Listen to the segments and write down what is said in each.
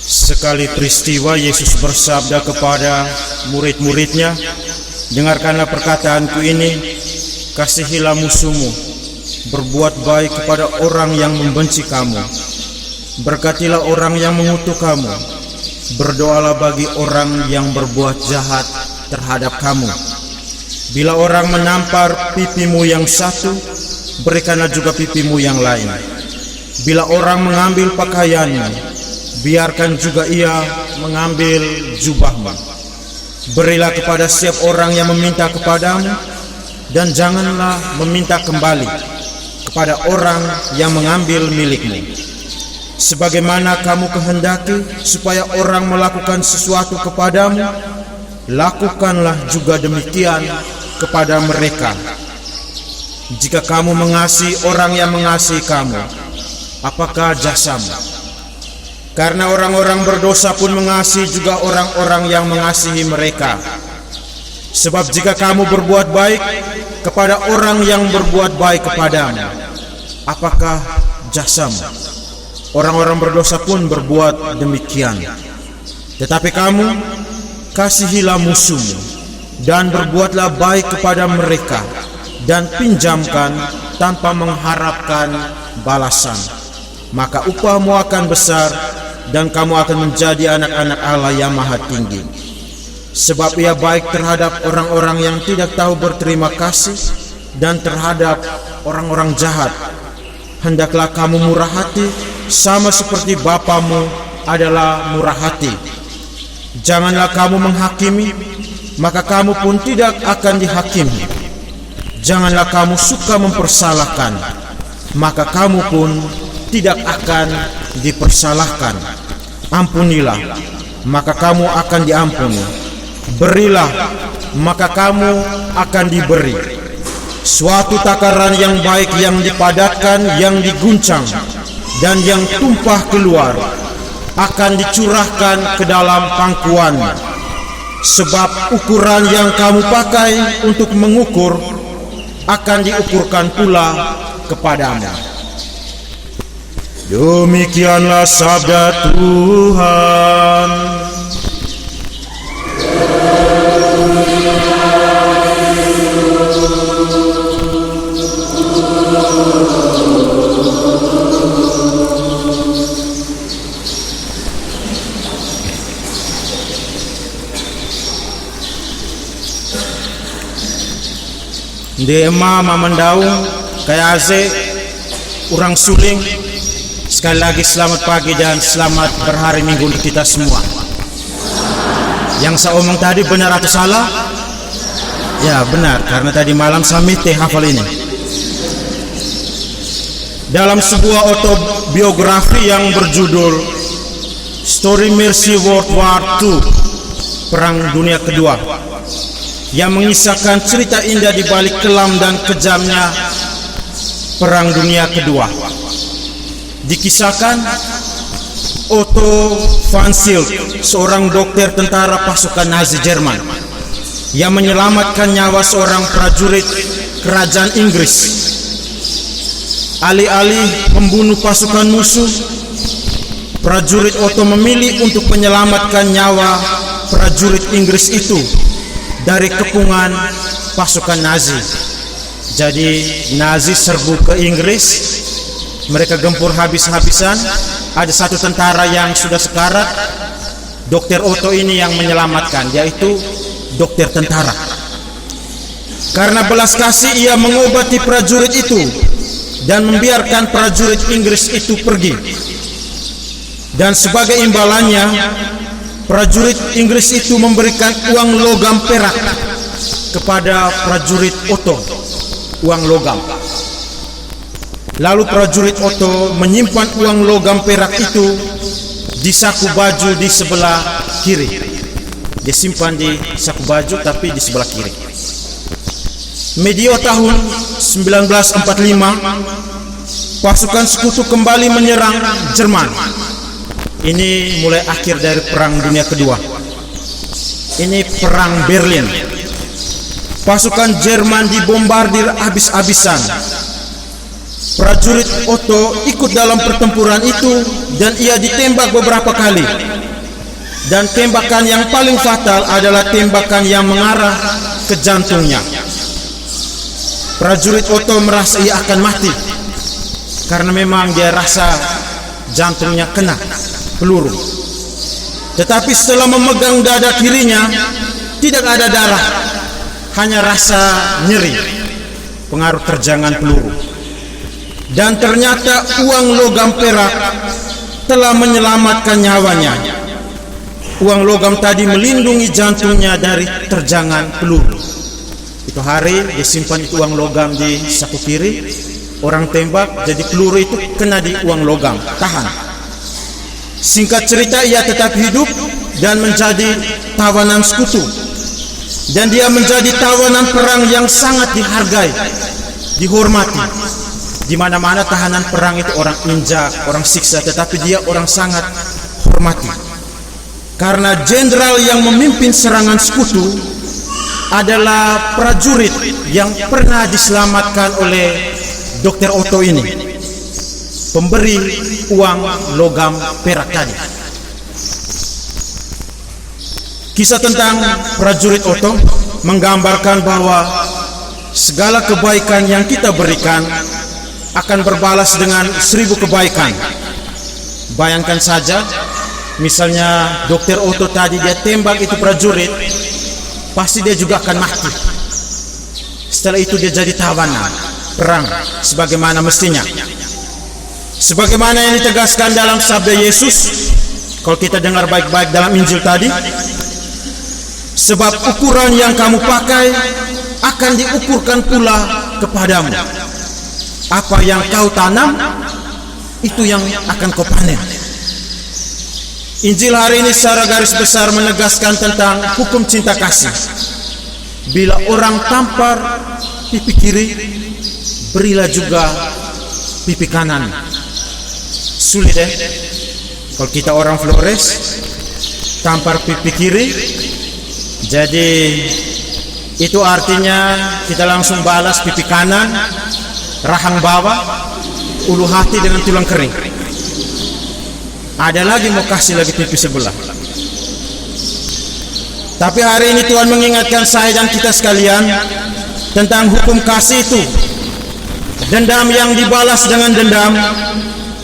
Sekali peristiwa Yesus bersabda kepada murid-muridnya, "Dengarkanlah perkataanku ini, kasihilah musuhmu, berbuat baik kepada orang yang membenci kamu, berkatilah orang yang mengutuk kamu, berdoalah bagi orang yang berbuat jahat terhadap kamu. Bila orang menampar pipimu yang satu, berikanlah juga pipimu yang lain. Bila orang mengambil pakaianmu, biarkan juga ia mengambil jubahmu. Berilah kepada setiap orang yang meminta kepadamu, dan janganlah meminta kembali kepada orang yang mengambil milikmu. Sebagaimana kamu kehendaki supaya orang melakukan sesuatu kepadamu, lakukanlah juga demikian kepada mereka. Jika kamu mengasihi orang yang mengasihi kamu, apakah jasamu? Karena orang-orang berdosa pun mengasihi juga orang-orang yang mengasihi mereka. Sebab jika kamu berbuat baik kepada orang yang berbuat baik kepadamu, apakah jasamu? Orang-orang berdosa pun berbuat demikian. Tetapi kamu, kasihilah musuhmu, dan berbuatlah baik kepada mereka, dan pinjamkan tanpa mengharapkan balasan. Maka upahmu akan besar, dan kamu akan menjadi anak-anak Allah yang Maha Tinggi. Sebab ia baik terhadap orang-orang yang tidak tahu berterima kasih, dan terhadap orang-orang jahat. Hendaklah kamu murah hati, sama seperti Bapamu adalah murah hati. Janganlah kamu menghakimi, maka kamu pun tidak akan dihakimi. Janganlah kamu suka mempersalahkan, maka kamu pun tidak akan dipersalahkan. Ampunilah, maka kamu akan diampuni. Berilah, maka kamu akan diberi. Suatu takaran yang baik, yang dipadatkan, yang diguncang, dan yang tumpah keluar, akan dicurahkan ke dalam pangkuanmu. Sebab ukuran yang kamu pakai untuk mengukur, akan diukurkan pula kepadamu." Demikianlah sabda Tuhan. Di Mama Mandau, kayak Aze, orang Suling. Sekali lagi selamat pagi dan selamat berhari Minggu untuk kita semua. Yang saya omong tadi benar atau salah? Ya benar, karena tadi malam saya mite hafal ini. Dalam sebuah autobiografi yang berjudul Story Mercy World War II, Perang Dunia Kedua, yang mengisahkan cerita indah di balik kelam dan kejamnya Perang Dunia Kedua. Dikisahkan Otto von Schild, seorang dokter tentara pasukan Nazi Jerman, yang menyelamatkan nyawa seorang prajurit kerajaan Inggris. Alih-alih membunuh pasukan musuh, prajurit Otto memilih untuk menyelamatkan nyawa prajurit Inggris itu dari kepungan pasukan Nazi. Jadi Nazi serbu ke Inggris, mereka gempur habis-habisan. Ada satu tentara yang sudah sekarat, Dokter Otto ini yang menyelamatkan, yaitu dokter tentara. Karena belas kasih, ia mengobati prajurit itu dan membiarkan prajurit Inggris itu pergi. Dan sebagai imbalannya, prajurit Inggris itu memberikan uang logam perak kepada prajurit Otto, uang logam. Lalu prajurit Otto menyimpan uang logam perak itu di saku baju di sebelah kiri. Dia simpan di saku baju tapi di sebelah kiri. Medio tahun 1945, pasukan sekutu kembali menyerang Jerman. Ini mulai akhir dari Perang Dunia Kedua. Ini Perang Berlin. Pasukan Jerman dibombardir habis-habisan. Prajurit Otto ikut dalam pertempuran itu dan ia ditembak beberapa kali. Dan tembakan yang paling fatal adalah tembakan yang mengarah ke jantungnya. Prajurit Otto merasa ia akan mati karena memang dia rasa jantungnya kena peluru. Tetapi setelah memegang dada kirinya, tidak ada darah, hanya rasa nyeri, pengaruh terjangan peluru. Dan ternyata uang logam perak telah menyelamatkan nyawanya. Uang logam tadi melindungi jantungnya dari terjangan peluru. Itu hari dia simpan itu uang logam di saku kiri. Orang tembak, jadi peluru itu kena di uang logam, tahan. Singkat cerita, ia tetap hidup dan menjadi tawanan sekutu. Dan dia menjadi tawanan perang yang sangat dihargai, dihormati. Di mana-mana tahanan perang itu orang injak, orang siksa, tetapi dia orang sangat hormati. Karena jenderal yang memimpin serangan sekutu adalah prajurit yang pernah diselamatkan oleh Dr. Otto ini, pemberi uang logam perak tadi. Kisah tentang prajurit Otto menggambarkan bahwa segala kebaikan yang kita berikan akan berbalas dengan 1000 kebaikan. Bayangkan saja, misalnya Dr. Otto tadi dia tembak itu prajurit, pasti dia juga akan mati. Setelah itu dia jadi tawanan perang sebagaimana mestinya. Sebagaimana yang ditegaskan dalam sabda Yesus, kalau kita dengar baik-baik dalam Injil tadi, sebab ukuran yang kamu pakai akan diukurkan pula kepadamu. Apa yang kau tanam, itu yang akan kau panen. Injil hari ini secara garis besar menegaskan tentang hukum cinta kasih. Bila orang tampar pipi kiri, berilah juga pipi kanan. Sulit kalau kita orang Flores tampar pipi kiri, jadi itu artinya kita langsung balas pipi kanan, rahang bawah, ulu hati dengan tulang kering. Ada lagi mau kasih lagi pipi sebelah. Tapi hari ini Tuhan mengingatkan saya dan kita sekalian tentang hukum kasih itu. Dendam yang dibalas dengan dendam,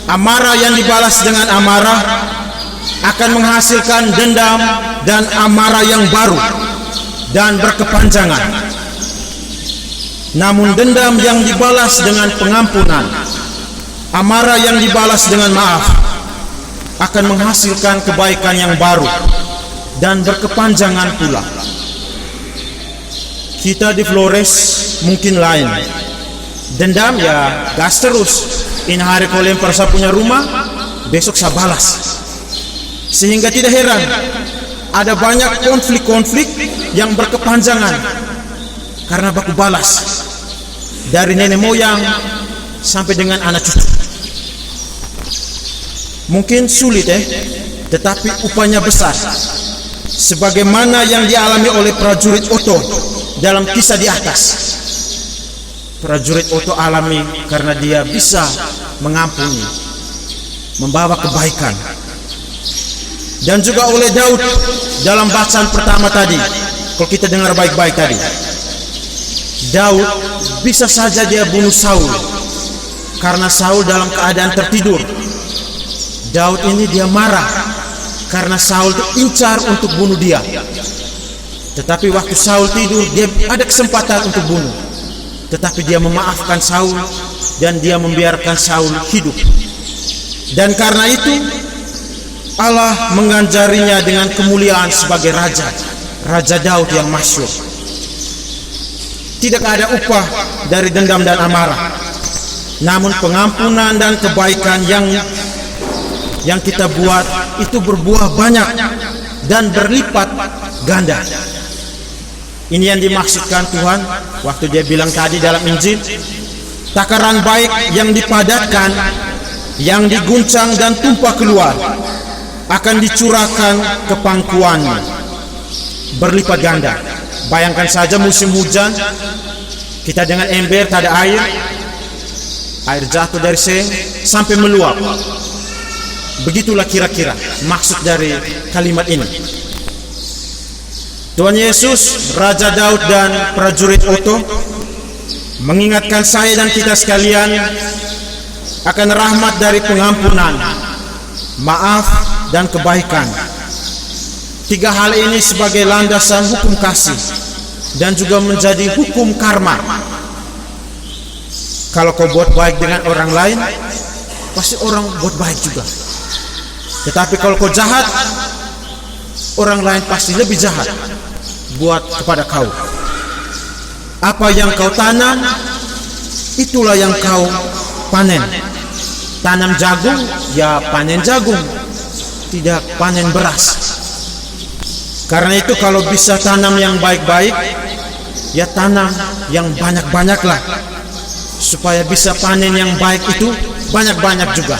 amarah yang dibalas dengan amarah akan menghasilkan dendam dan amarah yang baru dan berkepanjangan. Namun dendam yang dibalas dengan pengampunan, amarah yang dibalas dengan maaf, akan menghasilkan kebaikan yang baru dan berkepanjangan pula. Kita di Flores mungkin lain. Dendam ya gas terus. Ini hari kau lempar saya punya rumah, besok saya balas. Sehingga tidak heran ada banyak konflik-konflik yang berkepanjangan karena baku balas. Dari nenek moyang sampai dengan anak cucu. Mungkin sulit tetapi upahnya besar. Sebagaimana yang dialami oleh prajurit Otto dalam kisah di atas. Prajurit Otto alami karena dia bisa mengampuni, membawa kebaikan. Dan juga oleh Daud dalam bacaan pertama tadi. Kalau kita dengar baik-baik tadi, Daud bisa saja dia bunuh Saul karena Saul dalam keadaan tertidur. Daud ini dia marah karena Saul itu incar untuk bunuh dia. Tetapi waktu Saul tidur, dia ada kesempatan untuk bunuh. Tetapi dia memaafkan Saul dan dia membiarkan Saul hidup. Dan karena itu Allah mengganjarinya dengan kemuliaan sebagai raja, Raja Daud yang masyhur. Tidak ada upah dari dendam dan amarah, namun pengampunan dan kebaikan yang kita buat itu berbuah banyak dan berlipat ganda. Ini yang dimaksudkan Tuhan waktu dia bilang tadi dalam Injil, takaran baik yang dipadatkan, yang diguncang dan tumpah keluar akan dicurahkan ke pangkuannya berlipat ganda. Bayangkan saja musim hujan, kita dengan ember tak ada air, Air jatuh dari seng sampai meluap. Begitulah kira-kira maksud dari kalimat ini. Tuhan Yesus, Raja Daud dan prajurit Otto mengingatkan saya dan kita sekalian akan rahmat dari pengampunan, maaf, dan kebaikan. Tiga hal ini sebagai landasan hukum kasih dan juga menjadi hukum karma. Kalau kau buat baik dengan orang lain, pasti orang buat baik juga. Tetapi kalau kau jahat, orang lain pasti lebih jahat buat kepada kau. Apa yang kau tanam, itulah yang kau panen. Tanam jagung, ya panen jagung, tidak panen beras. Karena itu kalau bisa tanam yang baik-baik, ya tanam yang banyak-banyaklah, supaya bisa panen yang baik itu banyak-banyak juga.